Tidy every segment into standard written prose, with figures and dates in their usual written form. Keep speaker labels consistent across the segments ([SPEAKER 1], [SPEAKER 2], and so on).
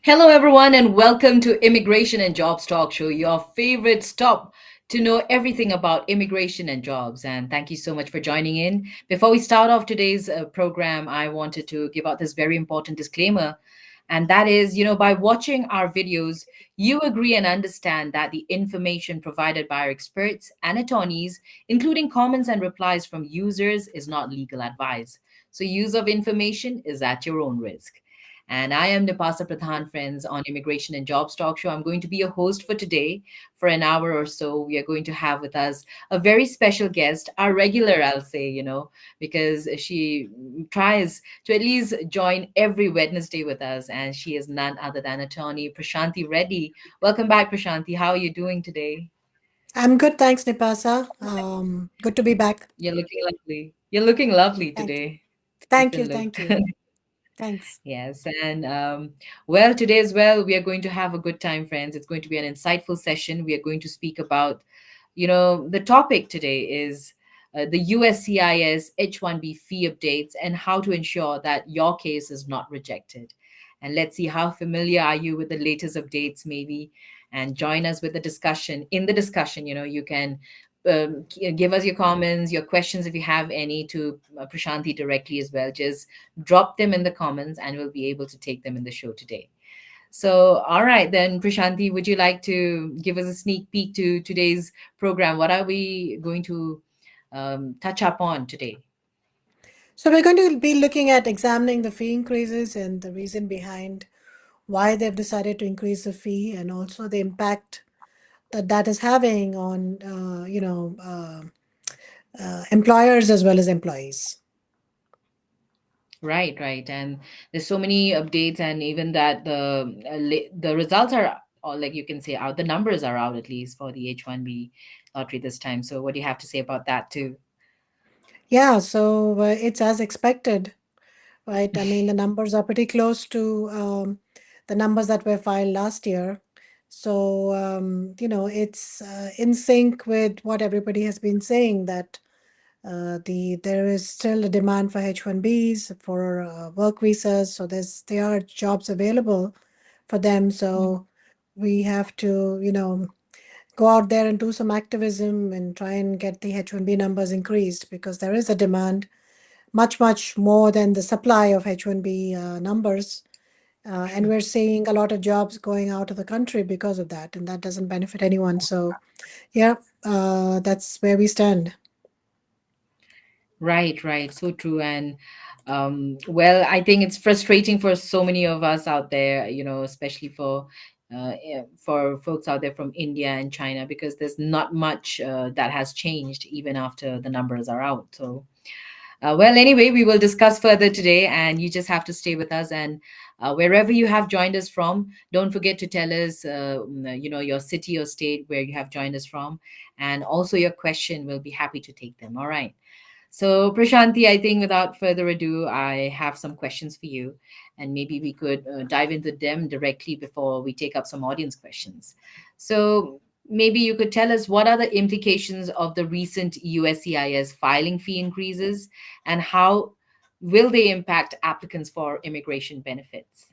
[SPEAKER 1] Hello, everyone, and welcome to Immigration and Jobs Talk Show, your favorite stop to know everything about immigration and jobs. And thank you so much for joining in. Before we start off today's program, I wanted to give out this very important disclaimer. And that is, by watching our videos, you agree and understand that the information provided by our experts and attorneys, including comments and replies from users, is not legal advice. So, use of information is at your own risk. And I am Nipasa Pradhan, friends, on Immigration and Jobs Talk Show. I'm going to be your host for today. For an hour or so, we are going to have with us a very special guest, our regular, I'll say, because she tries to at least join every Wednesday with us. And she is none other than attorney Prashanti Reddy. Welcome back, Prashanti. How are you doing today?
[SPEAKER 2] I'm good, thanks, Nipasa. Good to be back.
[SPEAKER 1] You're looking lovely. You're looking lovely
[SPEAKER 2] Thank you.
[SPEAKER 1] today.
[SPEAKER 2] Thank you.
[SPEAKER 1] Different look.
[SPEAKER 2] Thank you. Thanks.
[SPEAKER 1] Yes, and well, today as well, we are going to have a good time, friends. It's going to be an insightful session. We are going to speak about, the topic today is the USCIS H1B fee updates and how to ensure that your case is not rejected. And let's see how familiar are you with the latest updates, maybe, and join us with the discussion. In the discussion, you can give us your comments, your questions if you have any to Prashanti directly as well. Just drop them in the comments and we'll be able to take them in the show today. So, all right, then, Prashanti, would you like to give us a sneak peek to today's program? What are we going to touch up on today?
[SPEAKER 2] So we're going to be looking at examining the fee increases and the reason behind why they've decided to increase the fee, and also the impact that that is having on, employers as well as employees.
[SPEAKER 1] Right, right. And there's so many updates, and even that the results are, or like you can say, out. The numbers are out at least for the H1B lottery this time. So, what do you have to say about that too?
[SPEAKER 2] Yeah, so it's as expected, right? I mean, the numbers are pretty close to the numbers that were filed last year. So, it's in sync with what everybody has been saying, that there is still a demand for H1Bs, for work visas. So there are jobs available for them. So we have to, go out there and do some activism and try and get the H1B numbers increased, because there is a demand much, much more than the supply of H1B numbers. And we're seeing a lot of jobs going out of the country because of that, and that doesn't benefit anyone. So, yeah, that's where we stand.
[SPEAKER 1] Right, right. So true. And well, I think it's frustrating for so many of us out there, especially for folks out there from India and China, because there's not much that has changed even after the numbers are out. So, well, anyway, we will discuss further today, and you just have to stay with us. And wherever you have joined us from, don't forget to tell us, your city or state where you have joined us from, and also your question. We'll be happy to take them. All right. So, Prashanti, I think without further ado, I have some questions for you, and maybe we could dive into them directly before we take up some audience questions. So, maybe you could tell us what are the implications of the recent USCIS filing fee increases, and how will they impact applicants for immigration benefits?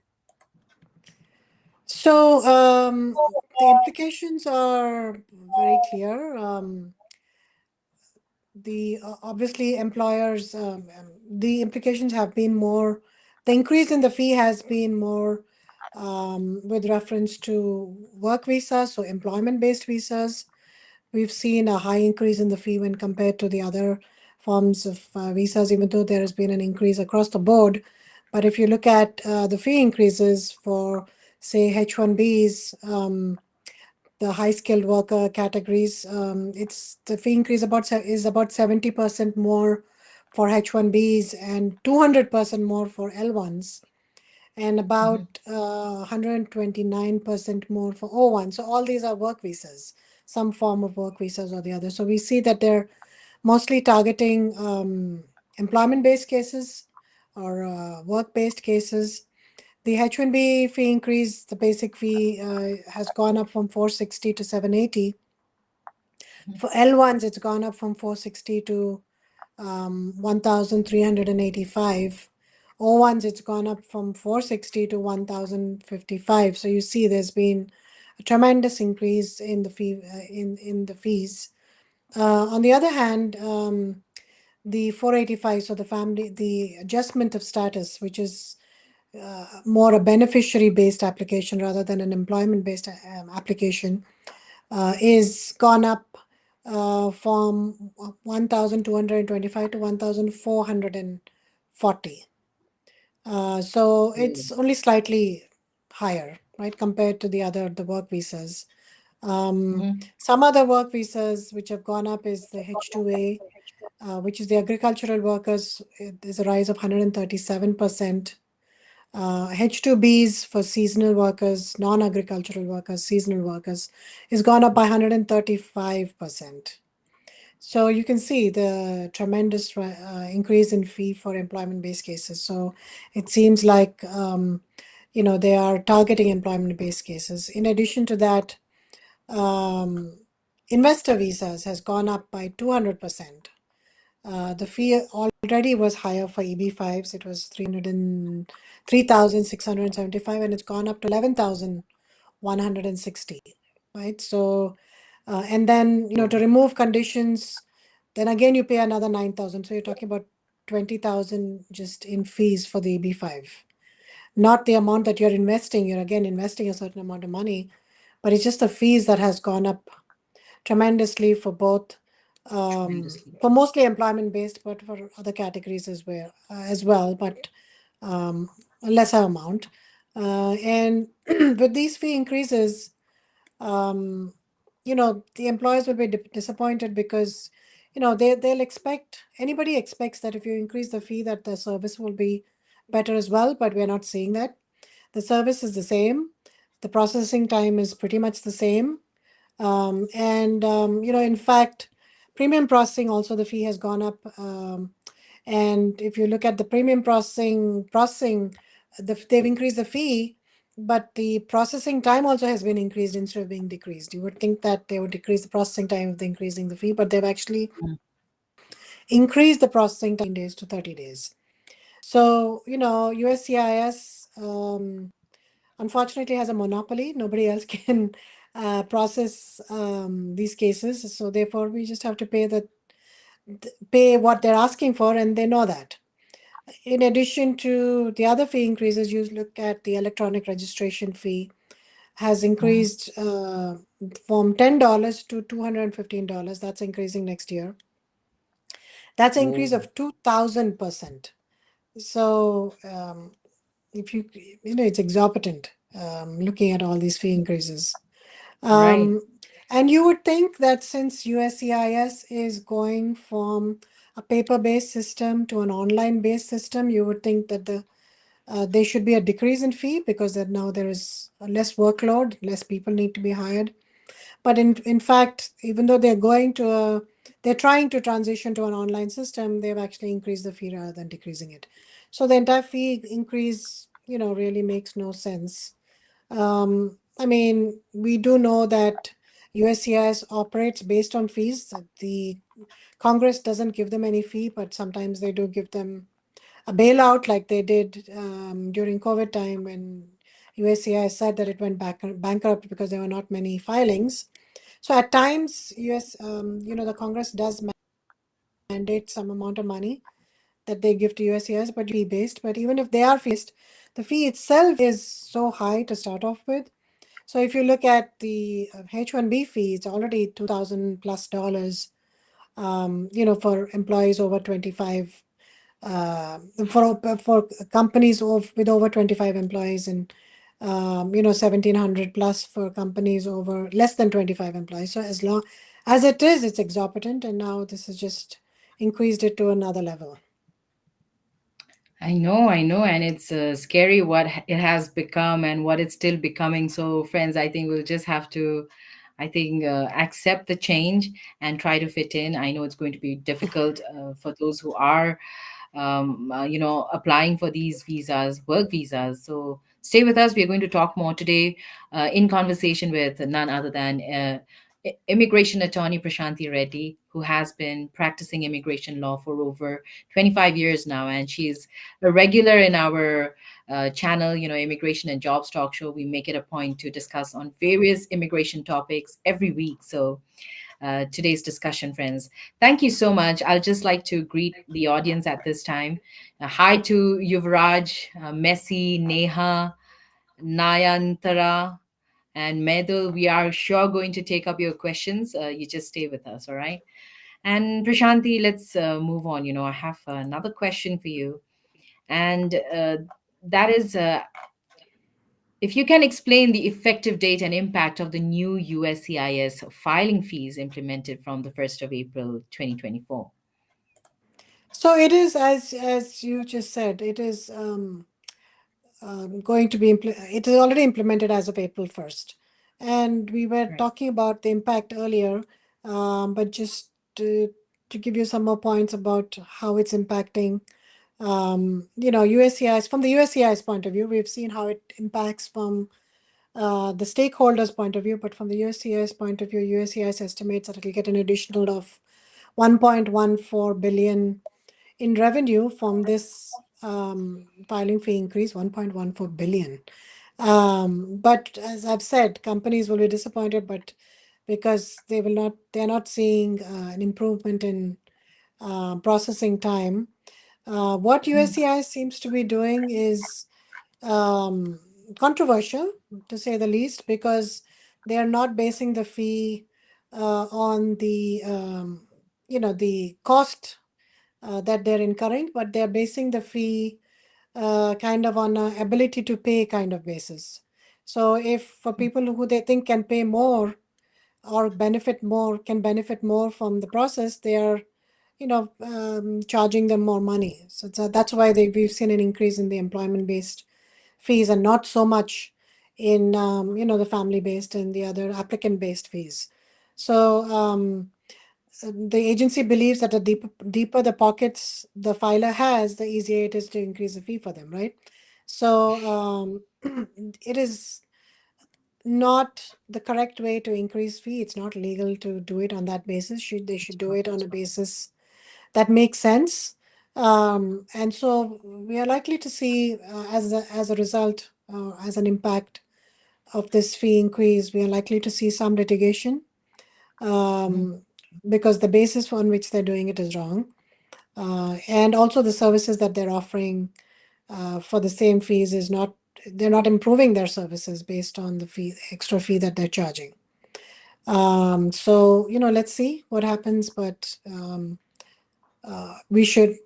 [SPEAKER 2] So the implications are very clear. The obviously employers, the implications have been more. The increase in the fee has been more with reference to work visas, so employment-based visas. We've seen a high increase in the fee when compared to the other forms of visas, even though there has been an increase across the board. But if you look at the fee increases for, say, H1Bs, the high skilled worker categories, it's the fee increase is about 70% more for H1Bs and 200% more for L1s, and
[SPEAKER 1] Mhm.
[SPEAKER 2] about 129% more for O1. So all these are work visas, some form of work visas or the other. So we see that they're mostly targeting employment-based cases or work-based cases. The H1B fee increase, the basic fee has gone up from 460 to 780. For L1s, it's gone up from 460 to 1,385. O1s, it's gone up from 460 to 1055. So you see there's been a tremendous increase in the fee in the fees. On the other hand, the 485, so the adjustment of status, which is more a beneficiary based application rather than an employment based application, is gone up from 1225 to 1440. So
[SPEAKER 1] Oh.
[SPEAKER 2] it's only slightly higher, right, compared to the work visas.
[SPEAKER 1] Mhm.
[SPEAKER 2] Some other work visas which have gone up is the H2A, which is the agricultural workers. There's a rise of 137%. H2Bs for seasonal workers, non-agricultural workers, seasonal workers, is gone up by 135%. So you can see the tremendous increase in fee for employment-based cases. So it seems like they are targeting employment-based cases. In addition to that, um, investor visas has gone up by 200%. The fee already was higher for EB5s. It was 3,675, and it's gone up to 11,160, right? So, and then, to
[SPEAKER 1] Oh.
[SPEAKER 2] remove conditions, then again you pay another 9,000. So you're talking about 20,000 just in fees for the EB5. Not the amount that you're investing. You're again investing a certain amount of money, but it's just the fees that has gone up tremendously for both,
[SPEAKER 1] Tremendously.
[SPEAKER 2] for mostly employment based, but for other categories as well, but a lesser amount. And with these fee increases, um, the employers will be disappointed because, they'll expect, anybody expects that if you increase the fee that the service will be better as well, but we're not seeing that. The service is the same. The processing time is pretty much the same. And in fact, premium processing also the fee has gone up. And if you look at the premium processing, they've increased the fee, but the processing time also has been increased instead of being decreased. You would think that they would decrease the processing time if they're increasing the fee, but they've actually
[SPEAKER 1] Mm.
[SPEAKER 2] increased the processing time days to 30 days. So, USCIS unfortunately has a monopoly. Nobody else can process these cases. So therefore, we just have to pay what they're asking for, and they know that. In addition to the other fee increases, you look at the electronic registration fee has
[SPEAKER 1] Mhm.
[SPEAKER 2] increased from $10 to $215. That's increasing next year. That's an increase
[SPEAKER 1] Oh.
[SPEAKER 2] of 2,000%. So if it's exorbitant, looking at all these fee increases.
[SPEAKER 1] Right.
[SPEAKER 2] Um, and you would think that since USCIS is going from a paper-based system to an online-based system, you would think that there should be a decrease in fee because that now there is a less workload, less people need to be hired. But in fact, even though they're trying to transition to an online system, they've actually increased the fee rather than decreasing it. So the entire fee increase, really makes no sense. I mean, we do know that USCIS operates based on fees. The Congress doesn't give them any fee, but sometimes they do give them a bailout, like they did during COVID time when USCIS said that it went bankrupt because there were not many filings. So at times, the Congress does mandate some amount of money that they give to USCIS, but fee based. But even if they are fee based, the fee itself is so high to start off with. So if you look at the H1B fee, it's already $2,000+ for employees over 25, for companies with over 25 employees, and 1,700 plus for companies over less than 25 employees. So as long as it is, it's exorbitant, and now this has just increased it to another level.
[SPEAKER 1] I know, and it's scary what it has become and what it's still becoming. So, friends, I think we'll just have to, I think, accept the change and try to fit in. I know it's going to be difficult for those who are, applying for these visas, work visas. So, stay with us. We are going to talk more today in conversation with none other than immigration attorney Prashanti Reddy, who has been practicing immigration law for over 25 years now, and she's a regular in our channel, Immigration and Jobs Talk Show. We make it a point to discuss on various immigration topics every week. So today's discussion, friends. Thank you so much. I'll just like to greet the audience at this time. Hi to Yuvraj, Messi, Neha, Nayantara, and Medul. We are sure going to take up your questions. You just stay with us, all right? And Prashanti, let's move on. I have another question for you. And that is if you can explain the effective date and impact of the new USCIS filing fees implemented from the 1st of April 2024.
[SPEAKER 2] So it is, as you just said, it is going to be it is already implemented as of April 1st. And we were
[SPEAKER 1] Right.
[SPEAKER 2] talking about the impact earlier, but just to give you some more points about how it's impacting, USCIS, from the USCIS point of view, we've seen how it impacts from the stakeholders' point of view, but from the USCIS point of view, USCIS estimates that it'll get an additional of 1.14 billion in revenue from this filing fee increase, 1.14 billion. But as I've said, companies will be disappointed, but because they're not seeing an improvement in processing time. What USCIS seems to be doing is um, controversial, to say the least, because they are not basing the fee on the cost that they're incurring, but they're basing the fee kind of on a ability to pay kind of basis. So if for people who they think can pay more or can benefit more from the process, they are, charging them more money. So that's why we've seen an increase in the employment-based fees and not so much in, the family-based and the other applicant-based fees. So the agency believes that the deeper the pockets the filer has, the easier it is to increase the fee for them, right? So it is not the correct way to increase fee. It's not legal to do it on that basis. They should do it on a basis that makes sense. And so we are likely to see, as a result, as an impact of this fee increase, we are likely to see some litigation, um, because the basis on which they're doing it is wrong. And also the services that they're offering for the same fees they're not improving their services based on the extra fee that they're charging. So, let's see what happens, but we should,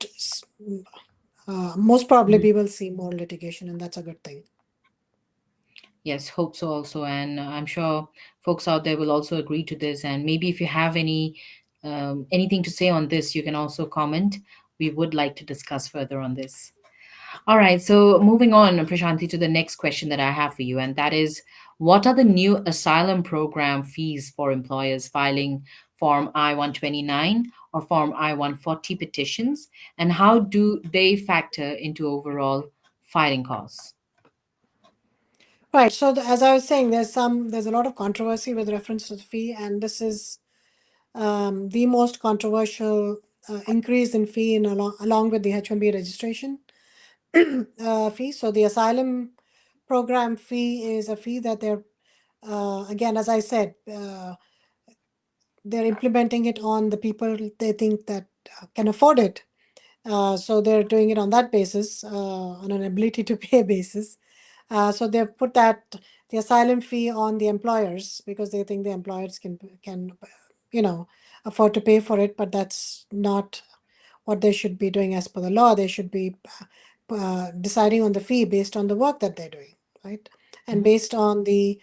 [SPEAKER 2] most probably we will see more litigation, and that's a good thing.
[SPEAKER 1] Yes, hope so also. And I'm sure folks out there will also agree to this. And maybe if you have anything to say on this, you can also comment. We would like to discuss further on this. All right, so moving on, Prashanti, to the next question that I have for you, and that is, what are the new asylum program fees for employers filing Form I-129 or Form I-140 petitions, and how do they factor into overall filing costs?
[SPEAKER 2] Right. So as I was saying, there's a lot of controversy with reference to the fee, and this is the most controversial increase in fee along with the H1B registration fee. So the asylum program fee is a fee that they're, again, as I said, they're implementing it on the people they think that can afford it. So they're doing it on that basis, on an ability to pay basis. So they've put the asylum fee on the employers because they think the employers can afford to pay for it, but that's not what they should be doing as per the law. They should be deciding on the fee based on the work that they're doing, right? And based on the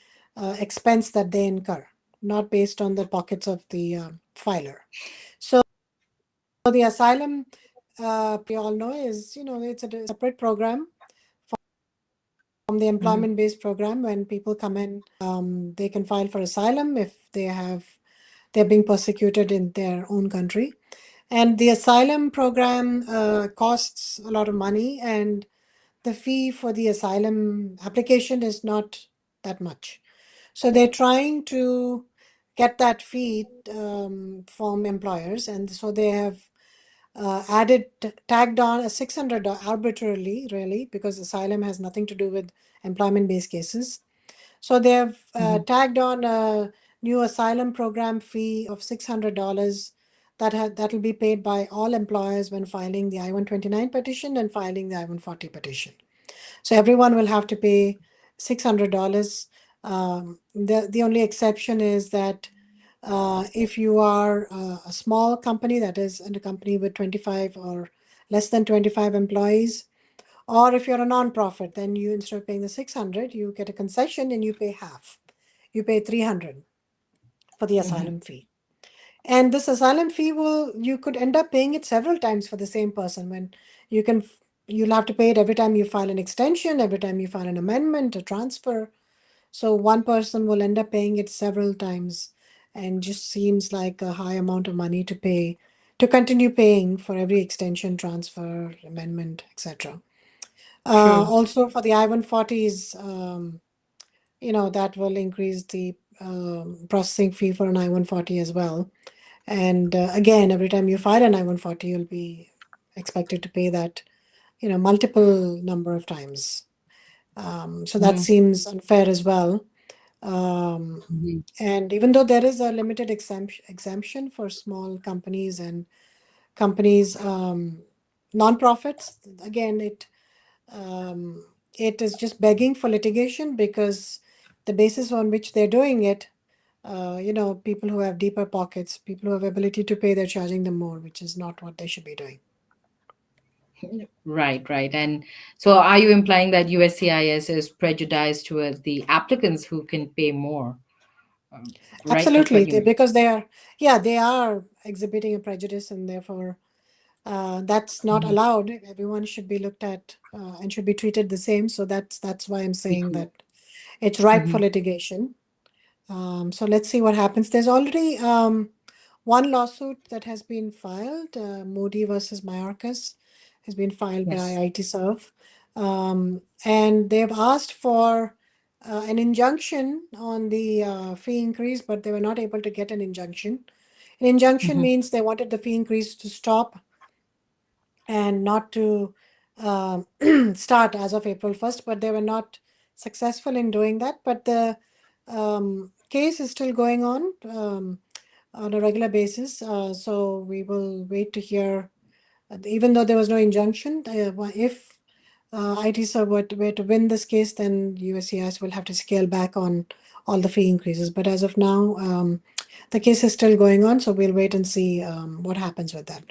[SPEAKER 2] expense that they incur, not based on the pockets of the filer. So the asylum, we all know, is, it's a separate program from the
[SPEAKER 1] Mhm.
[SPEAKER 2] employment-based program. When people come in, they can file for asylum if they're being persecuted in their own country. And the asylum program costs a lot of money, and the fee for the asylum application is not that much. So they're trying to get that fee from employers, and so they have tagged on a 600 arbitrarily, really, because asylum has nothing to do with employment-based cases. So they have
[SPEAKER 1] Mhm.
[SPEAKER 2] tagged on a new asylum program fee of $600 that will be paid by all employers when filing the I-129 petition and filing the I-140 petition. So everyone will have to pay $600. The only exception is that if you are a small company, that is, a company with 25 or less than 25 employees, or if you're a nonprofit, then you, instead of paying the 600, you get a concession and you pay half. You pay 300 for the
[SPEAKER 1] Mhm.
[SPEAKER 2] asylum fee. And this asylum fee you could end up paying it several times for the same person. When you can, you'll have to pay it every time you file an extension, every time you file an amendment, a transfer. So one person will end up paying it several times, and just seems like a high amount of money to pay, to continue paying for every extension, transfer, amendment, etc.
[SPEAKER 1] True.
[SPEAKER 2] Also for the I-140s, that will increase the processing fee for an I-140 as well. And again, every time you file an I-140, you'll be expected to pay that, multiple number of times. So that
[SPEAKER 1] Mhm.
[SPEAKER 2] seems unfair as well. Um,
[SPEAKER 1] Mhm.
[SPEAKER 2] and even though there is a limited exemption for small companies and companies, nonprofits, again, um, it is just begging for litigation, because the basis on which they're doing it, people who have deeper pockets, people who have ability to pay, they're charging them more, which is not what they should be doing.
[SPEAKER 1] Right, right. And so are you implying that USCIS is prejudiced towards the applicants who can pay more? Right? That's
[SPEAKER 2] Absolutely,
[SPEAKER 1] what you mean.
[SPEAKER 2] because yeah, they are exhibiting a prejudice, and therefore that's not
[SPEAKER 1] Mhm.
[SPEAKER 2] allowed. Everyone should be looked at and should be treated the same. So that's why I'm saying
[SPEAKER 1] Equally.
[SPEAKER 2] that it's ripe for
[SPEAKER 1] Mhm.
[SPEAKER 2] litigation. So let's see what happens. There's already one lawsuit that has been filed, Modi versus Mayorkas, has been filed by
[SPEAKER 1] Yes.
[SPEAKER 2] ITServe. And they've asked for an injunction on the fee increase, but they were not able to get an injunction. An injunction
[SPEAKER 1] Mhm.
[SPEAKER 2] means they wanted the fee increase to stop and not to start as of April 1st, but they were not successful in doing that. But the case is still going on a regular basis. So we will wait to hear, even though there was no injunction, if ITSA were to win this case, then USCIS will have to scale back on all the fee increases. But as of now, the case is still going on, so we'll wait and see what happens with that.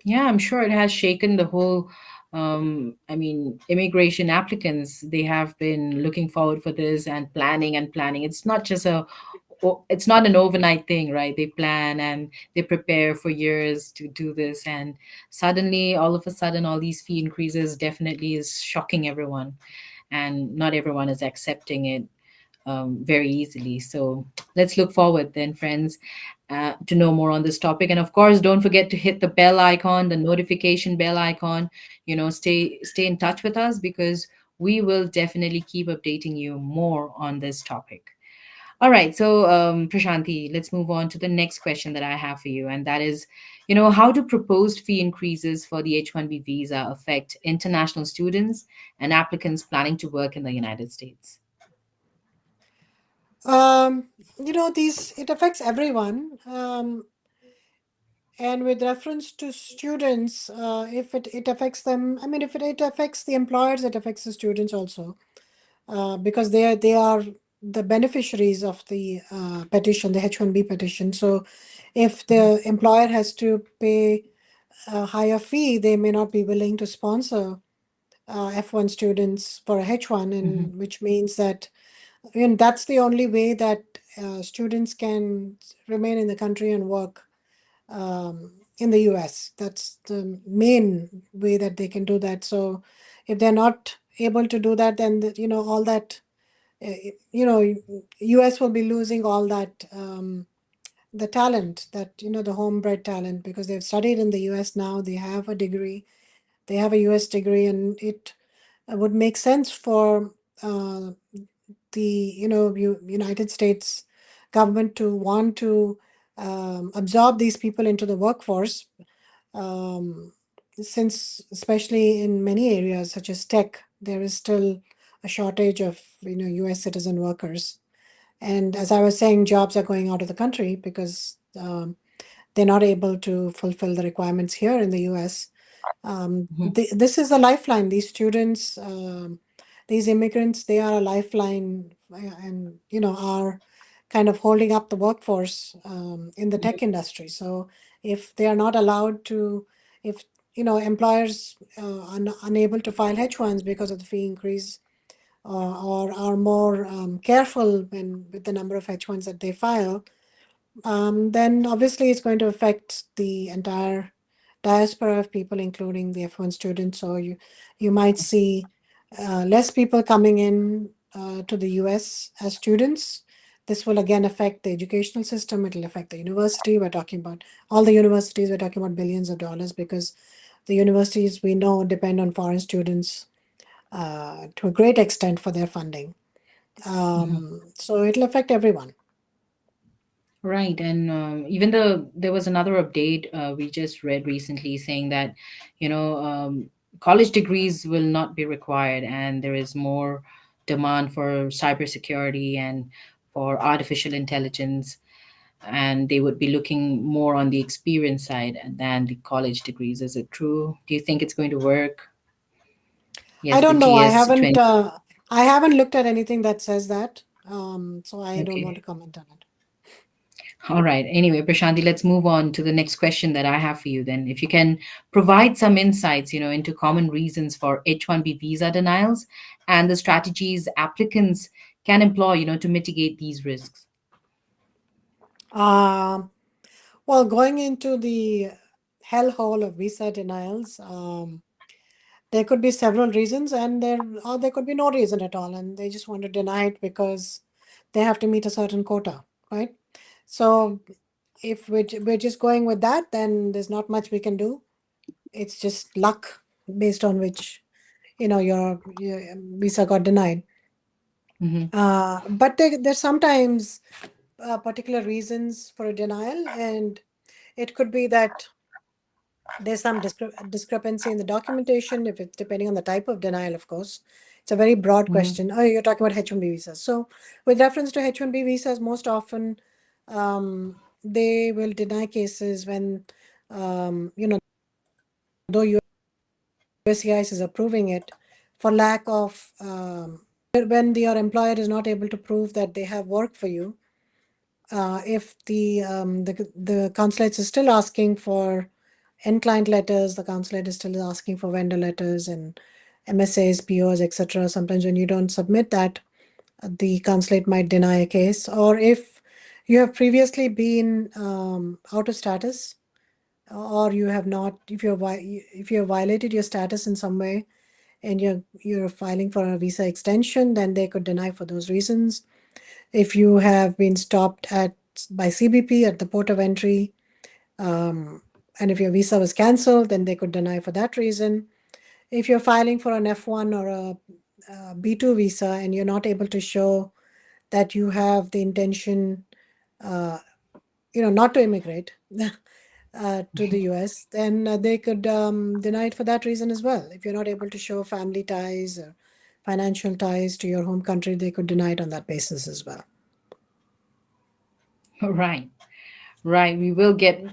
[SPEAKER 1] Yeah, I'm sure it has shaken the whole. I mean, immigration applicants, they have been looking forward for this and planning and planning. It's not an overnight thing, right? They plan and they prepare for years to do this, and suddenly, all of a sudden, all these fee increases definitely is shocking everyone, and not everyone is accepting it very easily. So let's look forward then, friends, to know more on this topic. And of course, don't forget to hit the bell icon, the notification bell icon. Stay in touch with us, because we will definitely keep updating you more on this topic. All right, so Prashanti, let's move on to the next question that I have for you, and that is, how do proposed fee increases for the H-1B visa affect international students and applicants planning to work in the United States?
[SPEAKER 2] These it affects everyone. And with reference to students, if it affects them, I mean, if it affects the employers, it affects the students also, because they are the beneficiaries of the petition, the H1B petition. So if the employer has to pay a higher fee, they may not be willing to sponsor F1 students for a H1,
[SPEAKER 1] Mhm.
[SPEAKER 2] and which means that, that's the only way that students can remain in the country and work in the US. That's the main way that they can do that. So if they're not able to do that, then all that, uh, US will be losing all that, the talent, that the homebred talent, because they've studied in the US. Now they have a degree, they have a US degree, and it would make sense for uh, the United States government to want to absorb these people into the workforce, um, since especially in many areas such as tech, there is still a shortage of U.S. citizen workers. And as I was saying, jobs are going out of the country because they're not able to fulfill the requirements here in the US.
[SPEAKER 1] Mhm.
[SPEAKER 2] This is a lifeline. These students, these immigrants, they are a lifeline, and are kind of holding up the workforce in the tech industry. So if they are not allowed to, if employers are unable to file H1s because of the fee increase, or are more careful with the number of H1s that they file, then obviously it's going to affect the entire diaspora of people, including the F1 students. So you might see less people coming in to the US as students. This will again affect the educational system. It will affect the university. We're talking about all the universities. We're talking about billions of dollars, because the universities, we know, depend on foreign students to a great extent for their funding.
[SPEAKER 1] Mhm.
[SPEAKER 2] So it'll affect everyone.
[SPEAKER 1] Right, and even though there was another update we just read recently saying that, college degrees will not be required, and there is more demand for cybersecurity and for artificial intelligence, and they would be looking more on the experience side than the college degrees. Is it true? Do you think it's going to work?
[SPEAKER 2] I
[SPEAKER 1] Yes, the
[SPEAKER 2] don't know. I
[SPEAKER 1] GS
[SPEAKER 2] haven't
[SPEAKER 1] 20.
[SPEAKER 2] uh, I haven't looked at anything that says that. So I don't want
[SPEAKER 1] Okay.
[SPEAKER 2] to comment on it.
[SPEAKER 1] All right. Anyway, Prashanti, let's move on to the next question that I have for you then. If you can provide some insights, into common reasons for H1B visa denials and the strategies applicants can employ, to mitigate these risks.
[SPEAKER 2] Um, well, going into the hellhole of visa denials, there could be several reasons, and there could be no reason at all, and they just want to deny it because they have to meet a certain quota, right? So if we're just going with that, then there's not much we can do. It's just luck based on which your visa got denied.
[SPEAKER 1] Hmm.
[SPEAKER 2] But there's sometimes particular reasons for a denial, and it could be that there's some discrepancy in the documentation, if it's depending on the type of denial, of course. It's a very broad
[SPEAKER 1] Hmm.
[SPEAKER 2] question. Oh, you're talking about H1B visas. So, with reference to H1B visas, most often they will deny cases when, though USCIS is approving it, for lack of, when your employer is not able to prove that they have work for you. If the consulate is still asking for end client letters, the consulate is still asking for vendor letters and MSAs, POs, etc. Sometimes when you don't submit that, the consulate might deny a case. Or if you have previously been out of status, or you have not, if you have violated your status in some way, and you're filing for a visa extension, then they could deny for those reasons. If you have been stopped by CBP at the port of entry, um, and if your visa was canceled, then they could deny for that reason. If you're filing for an F1 or a B2 visa and you're not able to show that you have the intention, uh, not to immigrate to the US, then they could deny it for that reason as well. If you're not able to show family ties or financial ties to your home country, they could deny it on that basis as well.
[SPEAKER 1] Right. Right. We will get,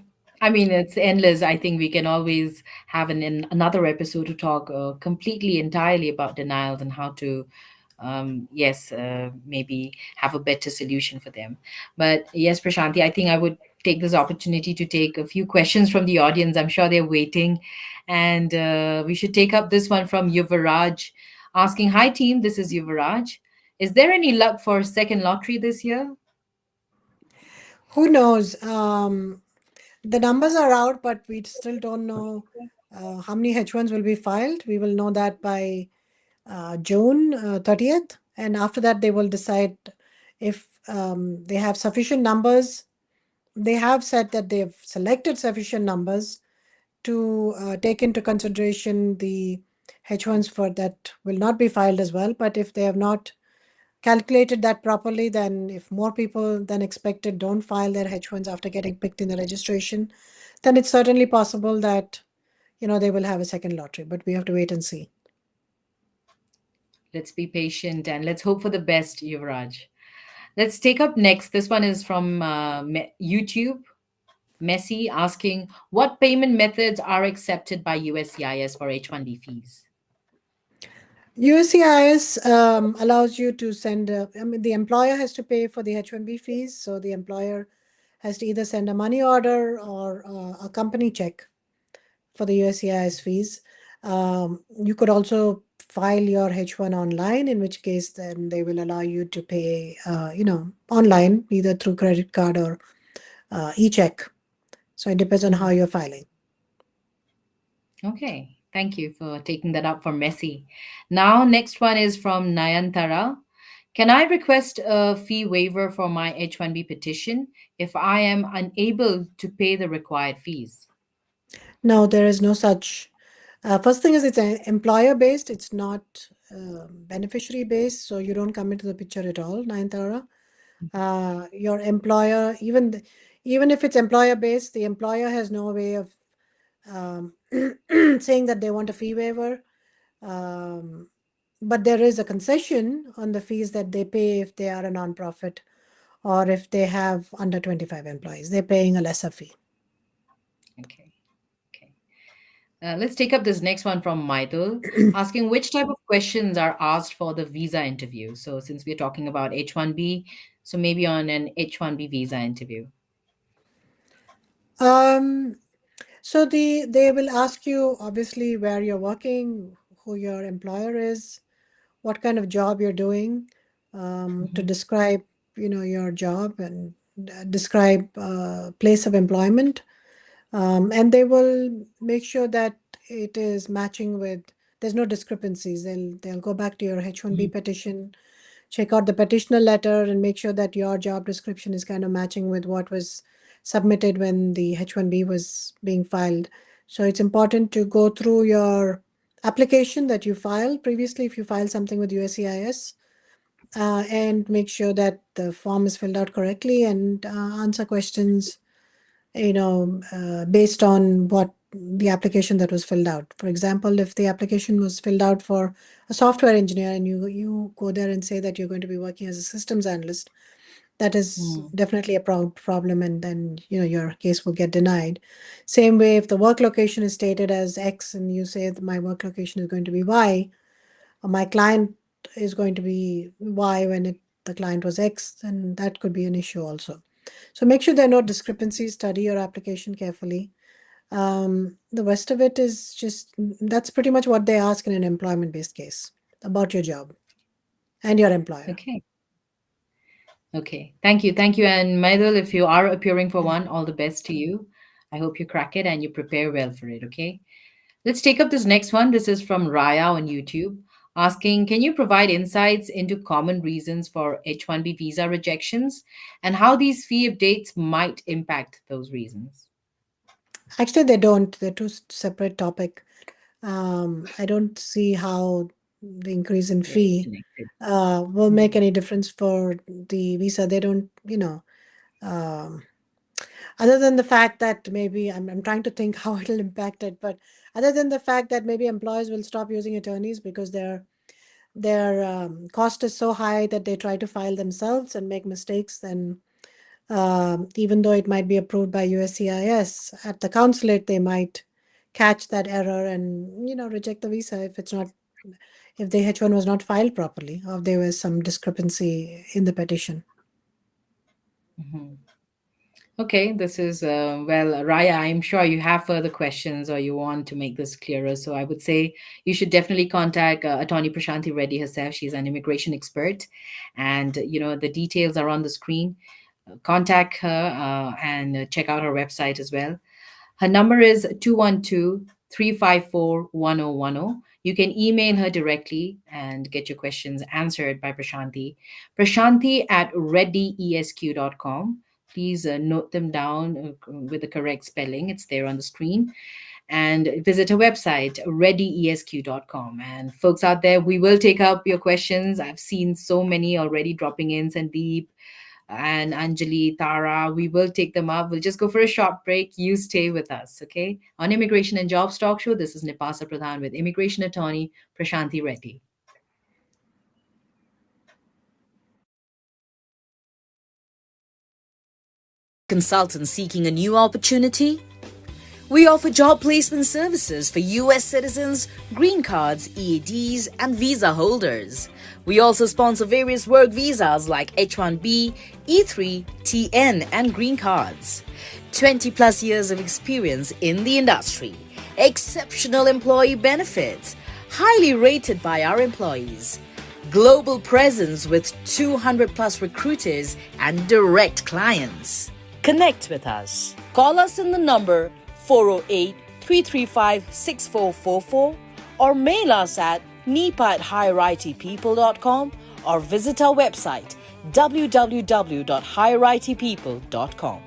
[SPEAKER 1] I mean, it's endless. I think we can always have another episode to talk completely, entirely about denials and how to, yes, maybe have a better solution for them. But yes, Prashanti, I think I would take this opportunity to take a few questions from the audience. I'm sure they're waiting. And we should take up this one from Yuvaraj asking, "Hi, team. This is Yuvaraj. Is there any luck for second lottery this year?"
[SPEAKER 2] Who knows? The numbers are out, but we still don't know how many H1s will be filed. We will know that by June 30th. And after that, they will decide if they have sufficient numbers. They have said that they've selected sufficient numbers to take into consideration the H1s for that will not be filed as well. But if they have not calculated that properly, then if more people than expected don't file their H1s after getting picked in the registration, then it's certainly possible that, they will have a second lottery, but we have to wait and see.
[SPEAKER 1] Let's be patient and let's hope for the best, Yuvraj. Let's take up next. This one is from YouTube. Messi asking, what payment methods are accepted by USCIS for H1B fees?
[SPEAKER 2] USCIS allows you to send, the employer has to pay for the H1B fees, so the employer has to either send a money order or a company check for the USCIS fees. You could also file your H1 online, in which case then they will allow you to pay, online, either through credit card or e-check. So it depends on how
[SPEAKER 1] Mhm.
[SPEAKER 2] you're filing.
[SPEAKER 1] Okay, thank you for taking that up for Messi. Now, next one is from Nayantara. Can I request a fee waiver for my H1B petition if I am unable to pay the required fees?
[SPEAKER 2] No, there is no such. First thing is it's employer based. It's not beneficiary based, so you don't come into the picture at all, Nayantara. Your employer, even if it's employer based, the employer has no way of um, saying that they want a fee waiver. Um, but there is a concession on the fees that they pay if they are a nonprofit or if they have under 25 employees. They're paying a lesser fee.
[SPEAKER 1] Okay, okay. Let's take up this next one from Maithul, asking which type of questions are asked for the visa interview. So, since we're talking about H1B, so maybe on an H1B visa interview.
[SPEAKER 2] Um, so they will ask you obviously where you're working, who your employer is, what kind of job you're doing, to
[SPEAKER 1] Mhm.
[SPEAKER 2] describe, your job and describe place of employment. And they will make sure that it is matching with, there's no discrepancies. They'll go back to your H1B
[SPEAKER 1] Mhm.
[SPEAKER 2] petition, check out the petitioner letter, and make sure that your job description is kind of matching with what was submitted when the H1B was being filed. So it's important to go through your application that you filed previously, if you filed something with USCIS, and make sure that the form is filled out correctly and answer questions, based on what the application that was filled out. For example, if the application was filled out for a software engineer and you go there and say that you're going to be working as a systems analyst, that is
[SPEAKER 1] Mm.
[SPEAKER 2] definitely a problem, and then your case will get denied. Same way, if the work location is stated as X and you say that my work location is going to be Y, or my client is going to be Y when the client was X, then that could be an issue also. So make sure there are no discrepancies, study your application carefully. The rest of it is just, that's pretty much what they ask in an employment-based case about your job and your employer.
[SPEAKER 1] Okay. Okay. Thank you. Thank you. And Maidul, if you are appearing for one, all the best to you. I hope you crack it and you prepare well for it. Okay. Let's take up this next one. This is from Raya on YouTube asking, can you provide insights into common reasons for H1B visa rejections and how these fee updates might impact those reasons?
[SPEAKER 2] Actually, they don't. They're two separate topic. I don't see how the increase in
[SPEAKER 1] They're
[SPEAKER 2] fee
[SPEAKER 1] connected.
[SPEAKER 2] will make
[SPEAKER 1] Mm.
[SPEAKER 2] any difference for the visa. They don't, um, other than the fact that maybe I'm trying to think how it'll impact it, but other than the fact that maybe employers will stop using attorneys because their cost is so high that they try to file themselves and make mistakes, then even though it might be approved by USCIS, at the consulate they might catch that error and reject the visa if the H1 was not filed properly or if there was some discrepancy in the petition.
[SPEAKER 1] Mhm. Okay, this is, well, Raya, I'm sure you have further questions or you want to make this clearer. So I would say you should definitely contact Attorney Prashanthi Reddy herself. She's an immigration expert. And, the details are on the screen. Contact her and check out her website as well. Her number is 212-354-1010. You can email her directly and get your questions answered by Prashanthi. Prashanthi at reddyesq.com. Please note them down with the correct spelling. It's there on the screen. and visit our website, readyesq.com. And folks out there, we will take up your questions. I've seen so many already dropping in, Sandeep and Anjali, Tara. We will take them up. We'll just go for a short break. You stay with us, okay? On Immigration and Jobs Talk Show, this is Nipasa Pradhan with immigration attorney Prashanthi Reddy.
[SPEAKER 3] Consultant seeking a new opportunity? We offer job placement services for US citizens, green cards, EADs, and visa holders. We also sponsor various work visas like H1B, E3, TN, and green cards. 20 plus years of experience in the industry. Exceptional employee benefits. Highly rated by our employees. Global presence with 200 plus recruiters and direct clients. Connect with us. Call us in the number 408-335-6444 or mail us at nipa@higheritpeople.com or visit our website www.higheritpeople.com.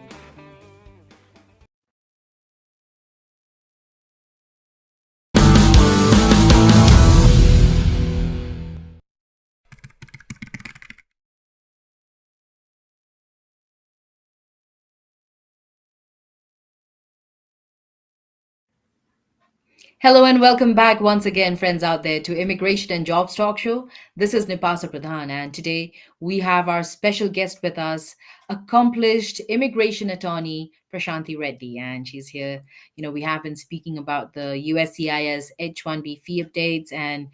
[SPEAKER 1] Hello and welcome back once again, friends out there, to Immigration and Jobs Talk Show. This is Nipasa Pradhan, and today we have our special guest with us, accomplished immigration attorney Prashanthi Reddy, and she's here. We have been speaking about the USCIS H1B fee updates, and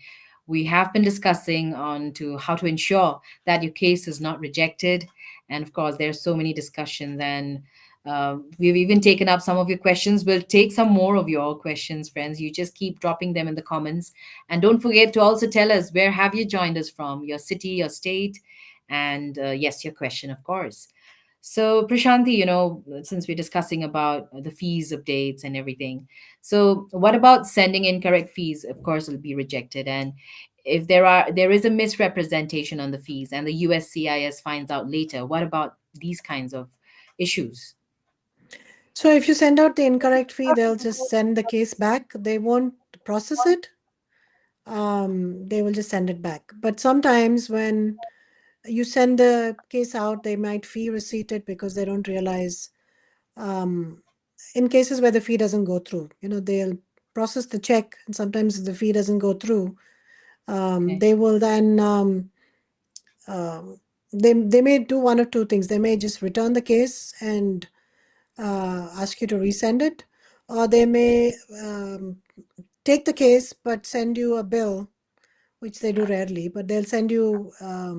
[SPEAKER 1] we have been discussing on to how to ensure that your case is not rejected. And of course, there's so many discussions, and we've even taken up some of your questions. We'll take some more of your questions, friends. You just keep dropping them in the comments. And don't forget to also tell us, where have you joined us from, your city, your state, and yes, your question, of course. So, Prashanthi, since we're discussing about the fees updates and everything, so what about sending incorrect fees? Of course, it'll be rejected. And if there is a misrepresentation on the fees and the USCIS finds out later, what about these kinds of issues?
[SPEAKER 2] So if you send out the incorrect fee, they'll just send the case back. They won't process it. They will just send it back. But sometimes when you send the case out, they might fee receipt it because they don't realize, in cases where the fee doesn't go through, they'll process the check, and sometimes the fee doesn't go through.
[SPEAKER 1] Okay.
[SPEAKER 2] They will then they may do one of two things. They may just return the case and ask you to resend it, or they may take the case but send you a bill, which they do rarely, but they'll send you a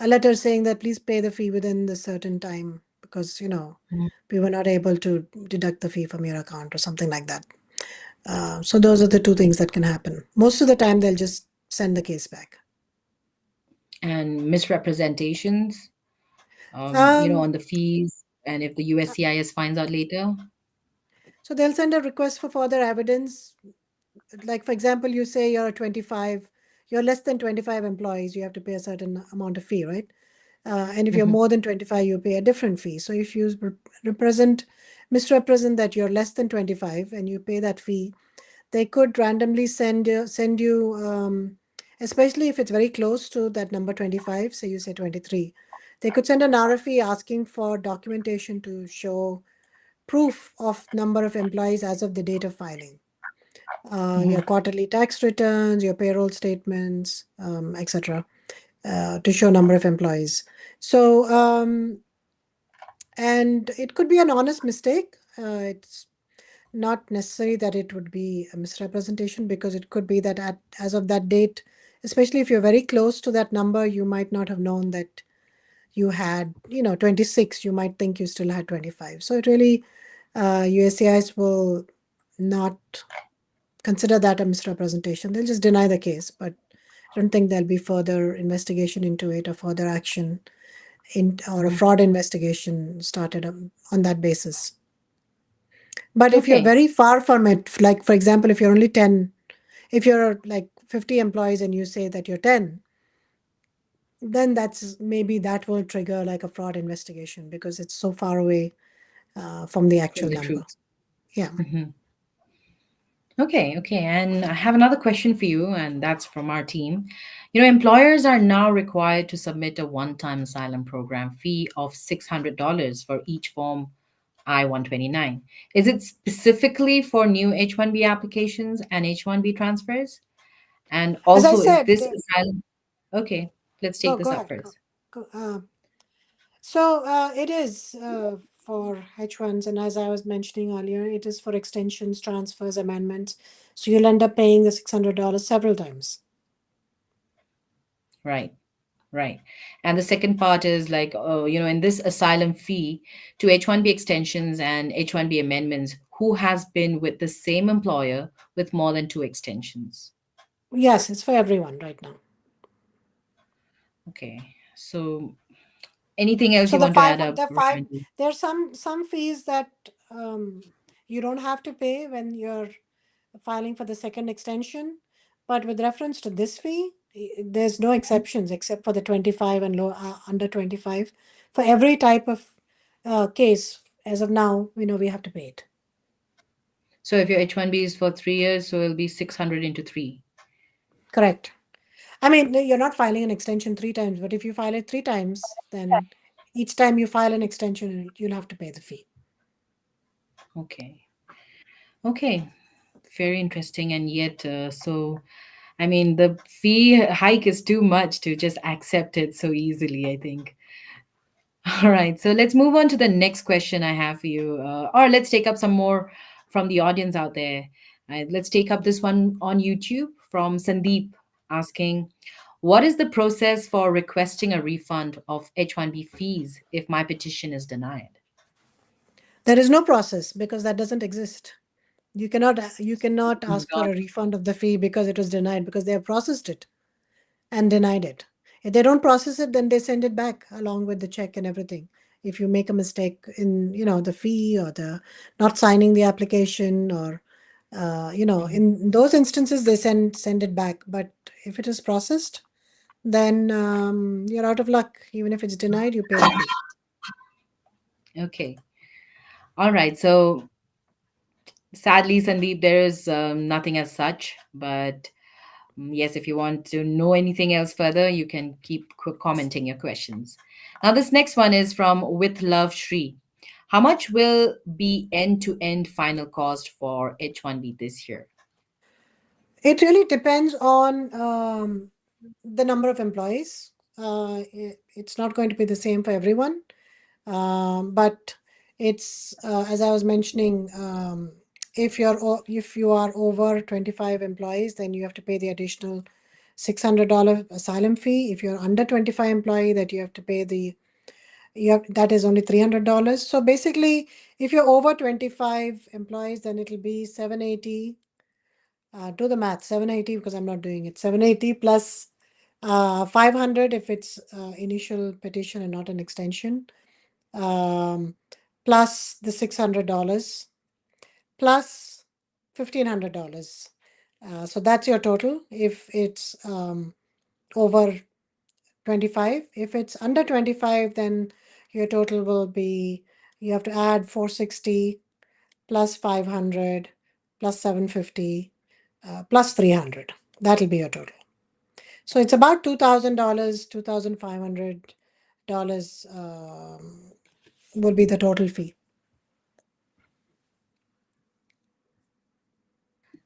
[SPEAKER 2] letter saying that please pay the fee within the certain time because we were not able to deduct the fee from your account or something like that. So those are the two things that can happen. Most of the time they'll just send the case back.
[SPEAKER 1] And misrepresentations,
[SPEAKER 2] Um,
[SPEAKER 1] on the fees, and if the USCIS finds out later.
[SPEAKER 2] so they'll send a request for further evidence. Like, for example, you say you're less than 25 employees, you have to pay a certain amount of fee, right? And if you're
[SPEAKER 1] Mhm.
[SPEAKER 2] more than 25, you pay a different fee. So if you misrepresent that you're less than 25 and you pay that fee, they could randomly send you, especially if it's very close to that number 25, say you say 23, they could send an RFE asking for documentation to show proof of number of employees as of the date of filing. Your
[SPEAKER 1] Mhm.
[SPEAKER 2] quarterly tax returns, your payroll statements, etc., to show number of employees. So, and it could be an honest mistake. It's not necessary that it would be a misrepresentation because it could be that as of that date, especially if you're very close to that number, you might not have known that you had, 26, you might think you still had 25. So it really, USCIS will not consider that a misrepresentation. They'll just deny the case, but I don't think there'll be further investigation into it or further action or a
[SPEAKER 1] Mhm.
[SPEAKER 2] fraud investigation started on that basis. But if you're
[SPEAKER 1] Okay.
[SPEAKER 2] very far from it, like for example, if you're only 10, if you're like 50 employees and you say that you're 10, then maybe that will trigger like a fraud investigation because it's so far away from the
[SPEAKER 1] From
[SPEAKER 2] actual
[SPEAKER 1] the
[SPEAKER 2] number.
[SPEAKER 1] truth.
[SPEAKER 2] Yeah.
[SPEAKER 1] Mhm. Okay. And I have another question for you, and that's from our team. Employers are now required to submit a one time asylum program fee of $600 for each form I 129. Is it specifically for new H1B applications and H1B transfers? And
[SPEAKER 2] As I
[SPEAKER 1] also, is
[SPEAKER 2] said,
[SPEAKER 1] this asylum? Okay, let's take
[SPEAKER 2] go
[SPEAKER 1] this up
[SPEAKER 2] ahead.
[SPEAKER 1] first.
[SPEAKER 2] It is for H1s, and as I was mentioning earlier, it is for extensions, transfers, amendments. So you'll end up paying the $600 several times.
[SPEAKER 1] Right. Right. And the second part is like, in this asylum fee to H1B extensions and H1B amendments, who has been with the same employer with more than two extensions?
[SPEAKER 2] Yes, it's for everyone right now.
[SPEAKER 1] Okay. So anything else
[SPEAKER 2] So
[SPEAKER 1] you
[SPEAKER 2] the
[SPEAKER 1] want to
[SPEAKER 2] five,
[SPEAKER 1] add up,
[SPEAKER 2] the five,
[SPEAKER 1] Ravi?
[SPEAKER 2] there's some fees that you don't have to pay when you're filing for the second extension, but with reference to this fee, there's no exceptions except for the 25 and low under 25. For every type of case, as of now, we know we have to pay it.
[SPEAKER 1] So if your H1B is for 3 years, so it'll be 600 into three.
[SPEAKER 2] Correct. I mean, you're not filing an extension three times, but if you file it three times, then each time you file an extension, you'll have to pay the fee.
[SPEAKER 1] Okay. Okay. Very interesting. And yet, I mean, the fee hike is too much to just accept it so easily, I think. All right, so let's move on to the next question I have for you. Or let's take up some more from the audience out there. Let's take up this one on YouTube from Sandeep asking, what is the process for requesting a refund of H1B fees if my petition is denied?
[SPEAKER 2] There is no process because that doesn't exist. You cannot
[SPEAKER 1] Oh my
[SPEAKER 2] ask for
[SPEAKER 1] God.
[SPEAKER 2] a refund of the fee because it was denied because they have processed it and denied it. If they don't process it, then they send it back along with the check and everything. If you make a mistake in, the fee or the not signing the application or,
[SPEAKER 1] Mhm.
[SPEAKER 2] in those instances, they send it back. But if it is processed, then you're out of luck. Even if it's denied, you pay the fee.
[SPEAKER 1] Okay. All right. So sadly, Sandeep, there is nothing as such, but yes, if you want to know anything else further, you can keep commenting your questions. Now, this next one is from With Love Shri. How much will be end to end final cost for H1B this year?
[SPEAKER 2] It really depends on the number of employees. It's not going to be the same for everyone. But it's as I was mentioning, if you are over 25 employees, then you have to pay the additional $600 asylum fee. If you're under 25 employee, that you have to pay that is only $300. So basically, if you're over 25 employees, then it'll be 780. Do the math, 780 because I'm not doing it. 780 plus 500 if it's initial petition and not an extension, um, plus the $600 plus $1,500. So that's your total if it's over 25. If it's under 25, then your total will be you have to add 460 plus 500 plus 750 plus 300. That'll be your total. So it's about $2,000, $2,500 will be the total fee.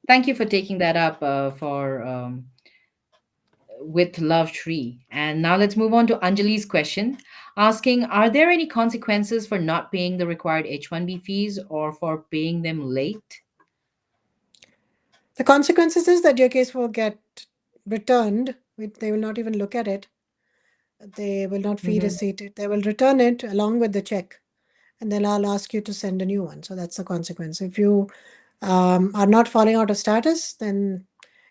[SPEAKER 1] Thank you for taking that up for With Love Tree. And now let's move on to Anjali's question asking, are there any consequences for not paying the required H1B fees or for paying them late?
[SPEAKER 2] The consequences is that your case will get returned. They will not even look at it. They will not fee
[SPEAKER 1] Mhm.
[SPEAKER 2] receipt it. They will return it along with the check, and then I'll ask you to send a new one. So that's the consequence. If you are not falling out of status, then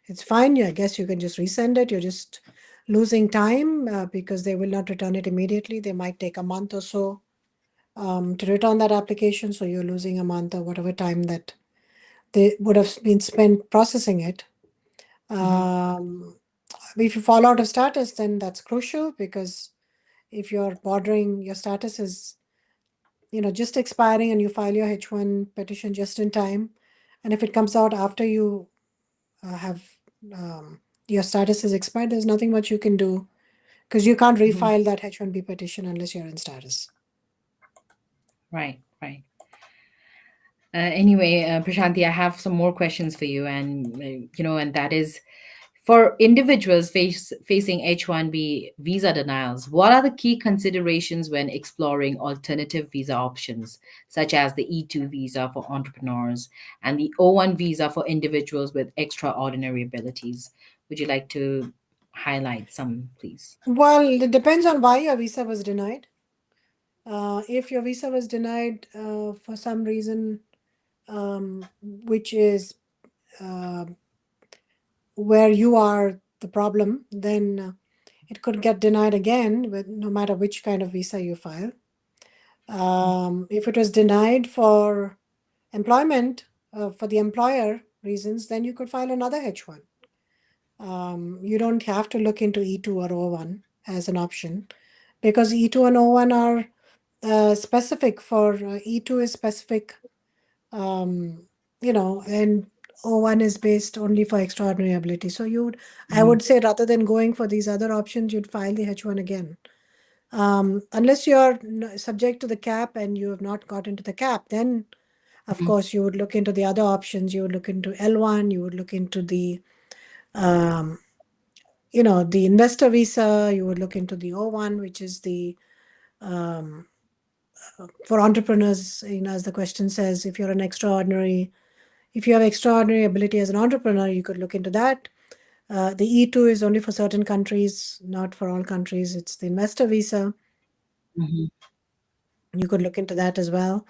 [SPEAKER 2] it's fine. Yeah, I guess you can just resend it. You're just losing time because they will not return it immediately. They might take a month or so to return that application. So you're losing a month or whatever time that they would have been spent processing it.
[SPEAKER 1] Mhm.
[SPEAKER 2] Um, if you fall out of status, then that's crucial because if you're bordering, your status is just expiring and you file your H1 petition just in time, And if it comes out after you have your status is expired, there's nothing much you can do because you can't
[SPEAKER 1] Mhm.
[SPEAKER 2] refile that H1B petition unless you're in status.
[SPEAKER 1] Right, right. Anyway, Prashanti, I have some more questions for you, and and that is for individuals facing H1B visa denials. What are the key considerations when exploring alternative visa options, such as the E2 visa for entrepreneurs and the O1 visa for individuals with extraordinary abilities? Would you like to highlight some, please?
[SPEAKER 2] Well, it depends on why your visa was denied. If your visa was denied for some reason, which is uh, where you are the problem, then it could get denied again, with no matter which kind of visa you file. If it was denied for employment, for the employer reasons, then you could file another H1. You don't have to look into E2 or O1 as an option because E2 and O1 are specific for E2 is specific, um, and O1 is based only for extraordinary ability. So I
[SPEAKER 1] Mhm.
[SPEAKER 2] would say rather than going for these other options, you'd file the H1 again. Unless you're subject to the cap and you have not got into the cap, then of
[SPEAKER 1] Mhm.
[SPEAKER 2] course you would look into the other options. You would look into L1, you would look into um, the investor visa, you would look into the O1, which is the um, for entrepreneurs, as the question says, if you have extraordinary ability as an entrepreneur, you could look into that. The E2 is only for certain countries, not for all countries. It's the investor visa.
[SPEAKER 1] Mhm.
[SPEAKER 2] You could look into that as well.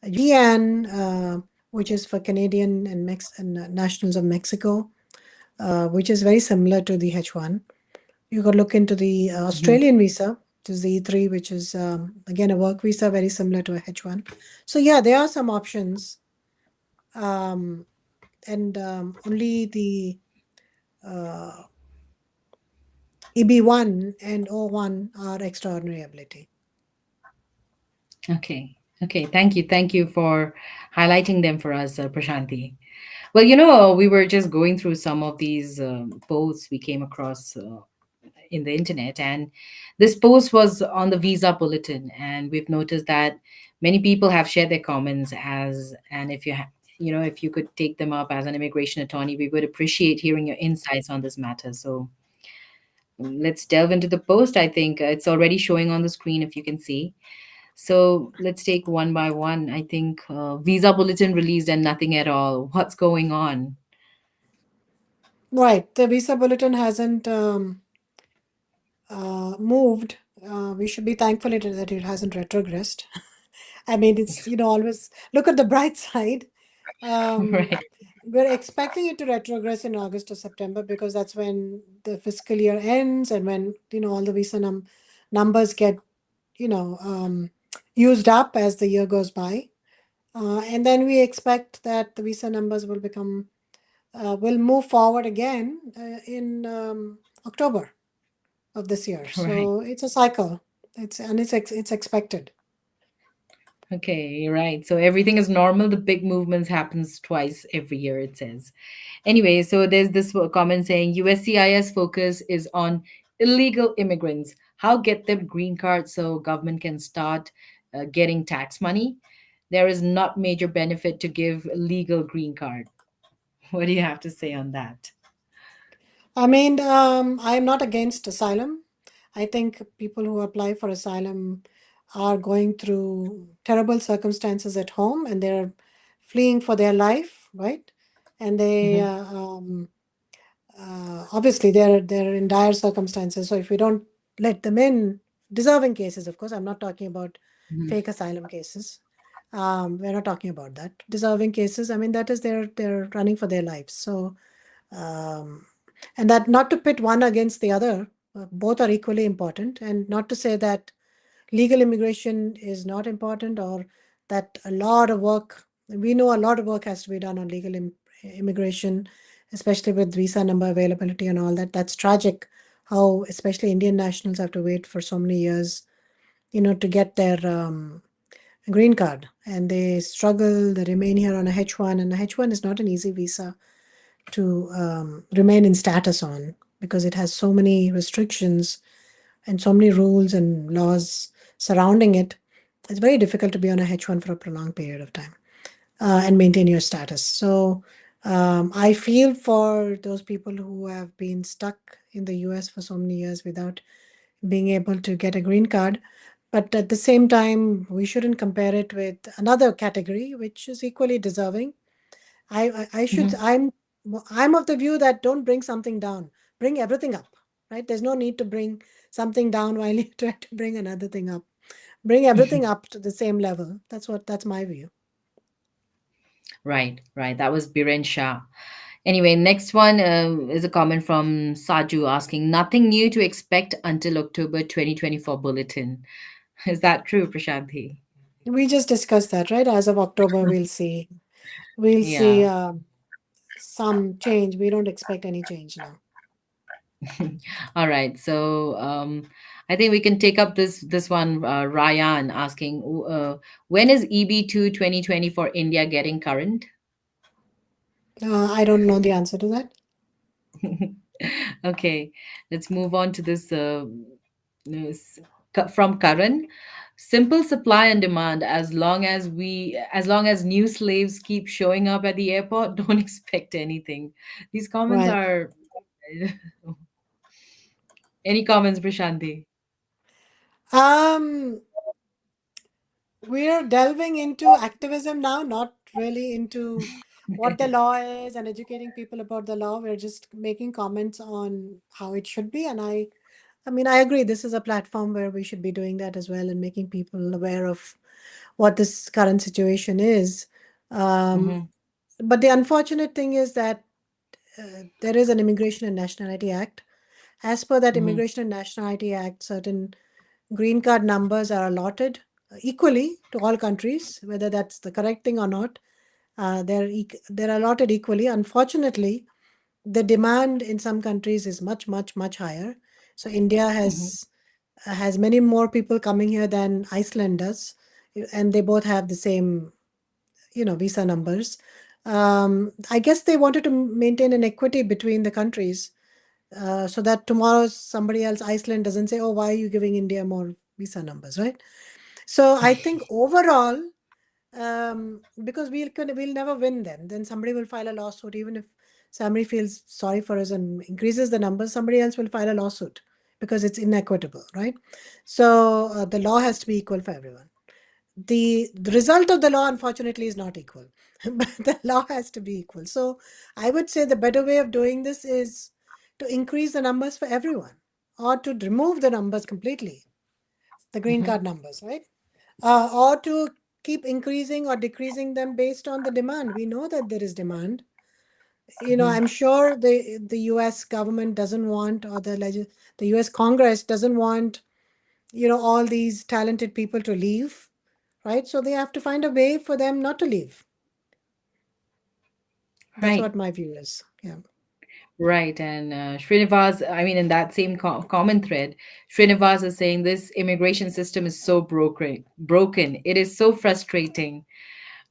[SPEAKER 2] GN, which is for Canadian and nationals of Mexico, which is very similar to the H1. You could look into the
[SPEAKER 1] Mhm.
[SPEAKER 2] Australian visa, which is the E3, which is again a work visa, very similar to a H1. So yeah, there are some options, um, and only the uh, EB1 and O1 are extraordinary ability.
[SPEAKER 1] Okay. Okay. Thank you for highlighting them for us, Prashanti. Well, we were just going through some of these posts we came across in the internet, and this post was on the visa bulletin, and we've noticed that many people have shared their comments and if you could take them up as an immigration attorney, we would appreciate hearing your insights on this matter. So let's delve into the post. I think it's already showing on the screen if you can see. So let's take one by one. I think visa bulletin released and nothing at all. What's going on?
[SPEAKER 2] Right, the visa bulletin hasn't moved. We should be thankful that it hasn't retrogressed. I mean, it's always look at the bright side. Um,
[SPEAKER 1] Right.
[SPEAKER 2] we're expecting it to retrogress in August or September because that's when the fiscal year ends and when all the visa numbers get you know um, used up as the year goes by, and then we expect that the visa numbers will move forward again in October of this year.
[SPEAKER 1] Right.
[SPEAKER 2] So it's a cycle. It's expected.
[SPEAKER 1] Okay, right. So everything is normal. The big movements happens twice every year, it says. Anyway, so there's this comment saying USCIS focus is on illegal immigrants. How get them green cards so government can start getting tax money? There is not major benefit to give legal green card. What do you have to say on that?
[SPEAKER 2] I mean, I am not against asylum. I think people who apply for asylum are going through terrible circumstances at home and they're fleeing for their life, right? And they
[SPEAKER 1] Hmm.
[SPEAKER 2] obviously they're in dire circumstances. So if we don't let them in, deserving cases, of course, I'm not talking about
[SPEAKER 1] Hmm.
[SPEAKER 2] fake asylum cases. We're not talking about that. Deserving cases, I mean, that is they're running for their lives. So um, and that not to pit one against the other, both are equally important, and not to say that legal immigration is not important or that a lot of work, we know a lot of work has to be done on legal immigration, especially with visa number availability and all that. That's tragic how especially Indian nationals have to wait for so many years, to get their green card and they struggle, they remain here on a H1, and a H1 is not an easy visa to remain in status on because it has so many restrictions and so many rules and laws surrounding it. It's very difficult to be on a H1 for a prolonged period of time and maintain your status. So I feel for those people who have been stuck in the US for so many years without being able to get a green card. But at the same time, we shouldn't compare it with another category, which is equally deserving. I should,
[SPEAKER 1] Mhm.
[SPEAKER 2] I'm of the view that don't bring something down, bring everything up, right? There's no need to bring something down while you try to bring another thing up. Bring everything up to the same level. That's my view.
[SPEAKER 1] Right, right. That was Biren Shah. Anyway, next one is a comment from Saju asking, nothing new to expect until October 2024 bulletin. Is that true, Prashanthi?
[SPEAKER 2] We just discussed that, right? As of October, we'll see
[SPEAKER 1] Yeah.
[SPEAKER 2] some change. We don't expect any change now.
[SPEAKER 1] All right. So I think we can take up this one. Ryan asking, when is EB2 2020 for India getting current?
[SPEAKER 2] I don't know the answer to that.
[SPEAKER 1] Okay, let's move on to this news from Karan. Simple supply and demand. As long as new slaves keep showing up at the airport, don't expect anything. These comments
[SPEAKER 2] Right.
[SPEAKER 1] are. Any comments, Prashanti?
[SPEAKER 2] Um, we're delving into activism now, not really into what the law is and educating people about the law. We're just making comments on how it should be. And I mean, I agree. This is a platform where we should be doing that as well and making people aware of what this current situation is. Um,
[SPEAKER 1] Mm-hmm,
[SPEAKER 2] but the unfortunate thing is that there is an Immigration and Nationality Act. As per that
[SPEAKER 1] mm-hmm,
[SPEAKER 2] Immigration and Nationality Act, certain green card numbers are allotted equally to all countries, whether that's the correct thing or not. They're allotted equally. Unfortunately, the demand in some countries is much, much, much higher. So India
[SPEAKER 1] mm-hmm,
[SPEAKER 2] has many more people coming here than Iceland does, and they both have the same, visa numbers. I guess they wanted to maintain an equity between the countries so that tomorrow somebody else, Iceland, doesn't say, "Oh, why are you giving India more visa numbers?" Right? So I think overall, because we'll never win. Then somebody will file a lawsuit, even if somebody feels sorry for us and increases the numbers. Somebody else will file a lawsuit because it's inequitable, right? So the law has to be equal for everyone. The result of the law, unfortunately, is not equal, but the law has to be equal. So I would say the better way of doing this is to increase the numbers for everyone, or to remove the numbers completely, the green
[SPEAKER 1] mm-hmm,
[SPEAKER 2] card numbers, right? Or to keep increasing or decreasing them based on the demand. We know that there is demand.
[SPEAKER 1] mm-hmm,
[SPEAKER 2] I'm sure the U.S. government doesn't want, or the U.S. Congress doesn't want, all these talented people to leave, right? So they have to find a way for them not to leave. That's
[SPEAKER 1] right.
[SPEAKER 2] what my view is. Yeah.
[SPEAKER 1] Right, and Srinivas, I mean, in that same comment thread, Srinivas is saying this immigration system is so broken. Broken. It is so frustrating.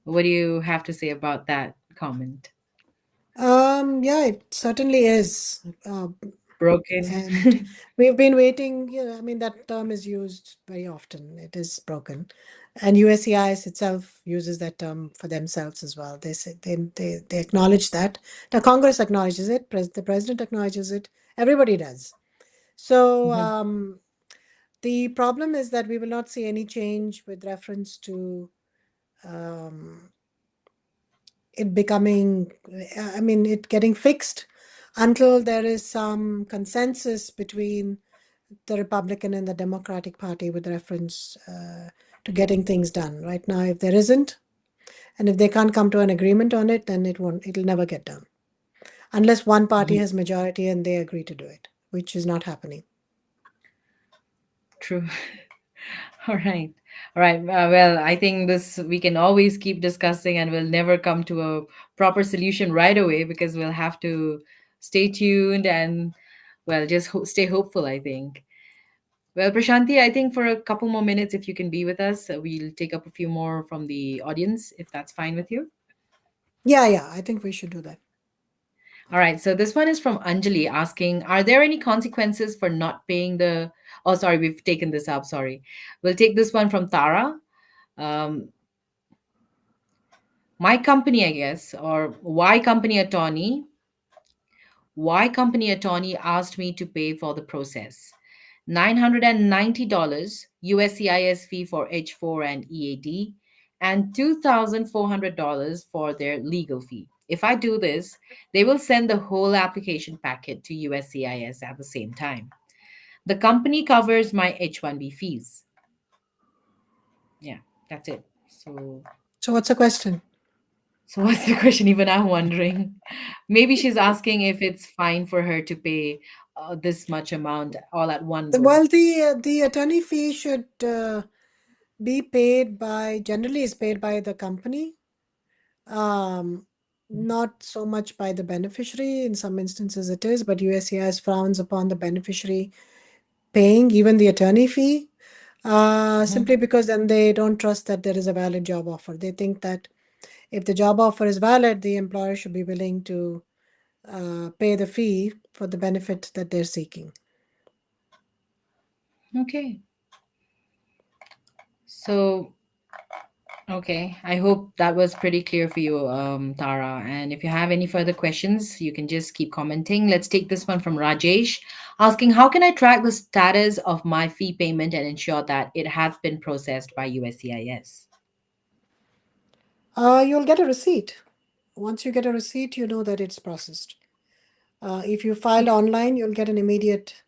[SPEAKER 1] What do you have to say about that comment?
[SPEAKER 2] Yeah, it certainly is.
[SPEAKER 1] Broken.
[SPEAKER 2] And we've been waiting, I mean, that term is used very often. It is broken. And USCIS itself uses that term for themselves as well. They say they acknowledge that. The Congress acknowledges it, the president acknowledges it, everybody does. So
[SPEAKER 1] Mhm,
[SPEAKER 2] the problem is that we will not see any change with reference to um, it becoming, I mean, it getting fixed until there is some consensus between the Republican and the Democratic Party with reference to getting things done. Right now, if there isn't, and if they can't come to an agreement on it, then it'll never get done. Unless one party
[SPEAKER 1] mhm.
[SPEAKER 2] has majority and they agree to do it, which is not happening.
[SPEAKER 1] True. All right. All right. Well, I think this we can always keep discussing and we'll never come to a proper solution right away because we'll have to stay tuned and, well, just stay hopeful, I think. Well, Prashanti, I think for a couple more minutes, if you can be with us, we'll take up a few more from the audience, if that's fine with you.
[SPEAKER 2] Yeah, yeah, I think we should do that.
[SPEAKER 1] All right. So this one is from Anjali asking, are there any consequences for not paying the? Oh, sorry, we've taken this up. Sorry. We'll take this one from Tara. Um, my company, I guess, or Y company attorney asked me to pay for the process. $990 USCIS fee for H4 and EAD, and $2,400 for their legal fee. If I do this, they will send the whole application packet to USCIS at the same time. The company covers my H1B fees. Yeah, that's it.
[SPEAKER 2] So what's the question?
[SPEAKER 1] So what's the question? Even I'm wondering. Maybe she's asking if it's fine for her to pay this much amount all at one go.
[SPEAKER 2] Well, the attorney fee should be paid by, generally is paid by the company, um, not so much by the beneficiary. In some instances it is, but USCIS frowns upon the beneficiary paying even the attorney fee,
[SPEAKER 1] Mhm.
[SPEAKER 2] simply because then they don't trust that there is a valid job offer. They think that if the job offer is valid, the employer should be willing to pay the fee for the benefit that they're seeking.
[SPEAKER 1] Okay. So, okay. I hope that was pretty clear for you, Tara. And if you have any further questions, you can just keep commenting. Let's take this one from Rajesh asking, how can I track the status of my fee payment and ensure that it has been processed by USCIS?
[SPEAKER 2] You'll get a receipt. Once you get a receipt, you know that it's processed. If you filed
[SPEAKER 1] Okay.
[SPEAKER 2] online, you'll get an immediate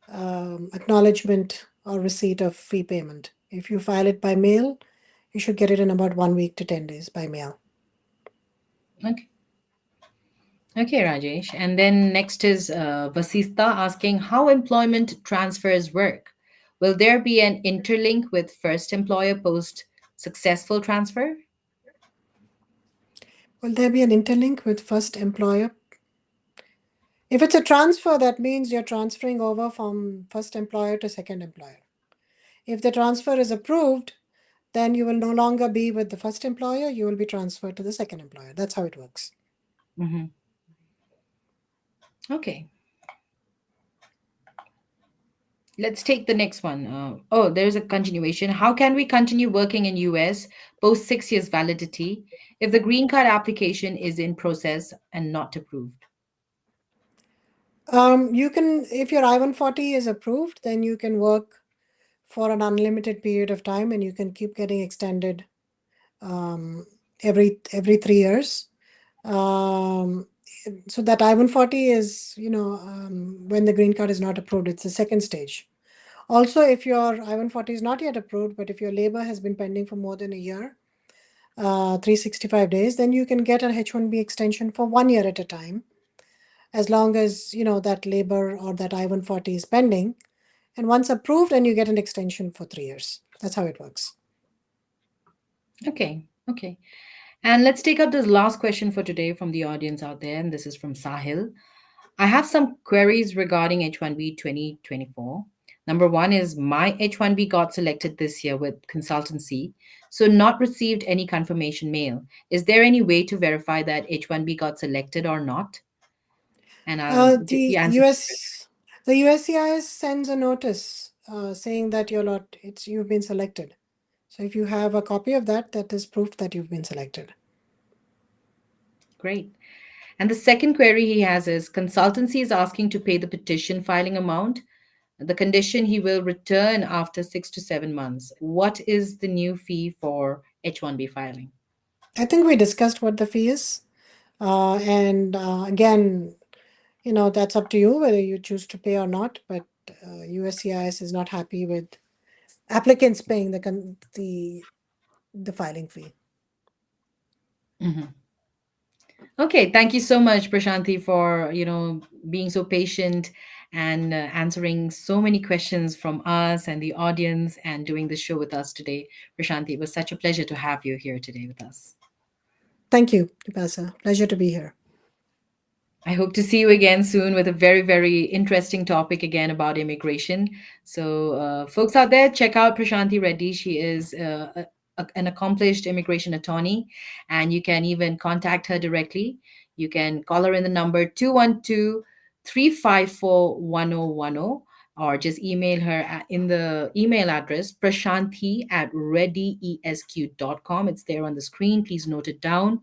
[SPEAKER 2] acknowledgement or receipt of fee payment. If you file it by mail, you should get it in about 1 week to 10 days by mail.
[SPEAKER 1] Okay. Okay, Rajesh. And then next is Vasista asking how employment transfers work. Will there be an interlink with first employer post successful transfer?
[SPEAKER 2] Will there be an interlink with first employer? If it's a transfer, that means you're transferring over from first employer to second employer. If the transfer is approved, then you will no longer be with the first employer, you will be transferred to the second employer. That's how it works.
[SPEAKER 1] Hmm. Okay. Let's take the next one. Oh, there's a continuation. How can we continue working in US post 6 years validity if the green card application is in process and not approved?
[SPEAKER 2] You can, if your I-140 is approved, then you can work for an unlimited period of time and you can keep getting extended um, every 3 years. Um, so that I-140 is, when the green card is not approved, it's the second stage. Also, if your I-140 is not yet approved, but if your labor has been pending for more than a year, 365 days, then you can get an H1B extension for 1 year at a time, as long as that labor or that I-140 is pending. And once approved, then you get an extension for 3 years. That's how it works.
[SPEAKER 1] Okay. Okay. And let's take up this last question for today from the audience out there. And this is from Sahil. I have some queries regarding H1B 2024. Number one is my H1B got selected this year with consultancy, so not received any confirmation mail. Is there any way to verify that H1B got selected or not? And
[SPEAKER 2] The
[SPEAKER 1] the answer.
[SPEAKER 2] US, the USCIS sends a notice saying that you've been selected. So if you have a copy of that, that is proof that you've been selected.
[SPEAKER 1] Great. And the second query he has is consultancy is asking to pay the petition filing amount. The condition he will return after 6 to 7 months. What is the new fee for H1B filing?
[SPEAKER 2] I think we discussed what the fee is. And again, that's up to you whether you choose to pay or not. But USCIS is not happy with applicants paying the filing fee.
[SPEAKER 1] Mhm. Okay, thank you so much, Prashanti, for being so patient and answering so many questions from us and the audience and doing the show with us today. Prashanti, it was such a pleasure to have you here today with us.
[SPEAKER 2] Thank you, Dipasa. Pleasure to be here.
[SPEAKER 1] I hope to see you again soon with a very, very interesting topic again about immigration. So, folks out there, check out Prashanti Reddy. She is an accomplished immigration attorney, and you can even contact her directly. You can call her in the number 212 354 1010, or just email her in the email address prashanti@readyesq.com. It's there on the screen. Please note it down.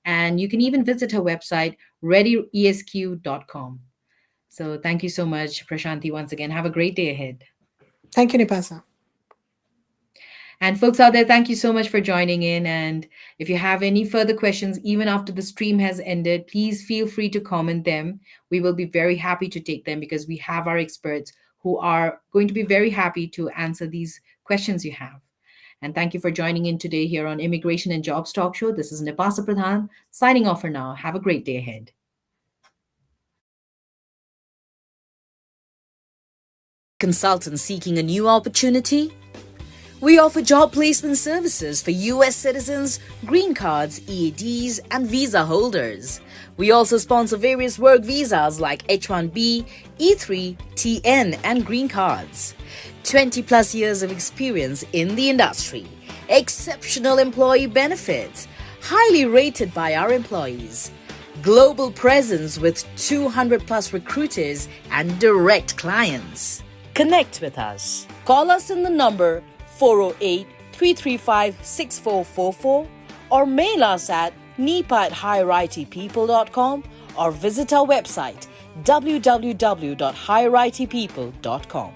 [SPEAKER 1] And you can even visit her website, readyesq.com. So thank you so much, Prashanti, once again. Have a great day ahead.
[SPEAKER 2] Thank you, Nipasa.
[SPEAKER 1] And folks out there, thank you so much for joining in. And if you have any further questions, even after the stream has ended, please feel free to comment them. We will be very happy to take them because we have our experts who are going to be very happy to answer these questions you have. And thank you for joining in today here on Immigration and Jobs Talk Show. This is Nipasa Pradhan signing off for now. Have a great day ahead.
[SPEAKER 3] Consultants seeking a new opportunity? We offer job placement services for US citizens, green cards, EADs, and visa holders. We also sponsor various work visas like H1B, E3, TN, and green cards. 20 plus years of experience in the industry. Exceptional employee benefits. Highly rated by our employees. Global presence with 200 plus recruiters and direct clients. Connect with us. Call us in the number 408-335-6444 or mail us at nipa@higheritpeople.com or visit our website www.higheritpeople.com.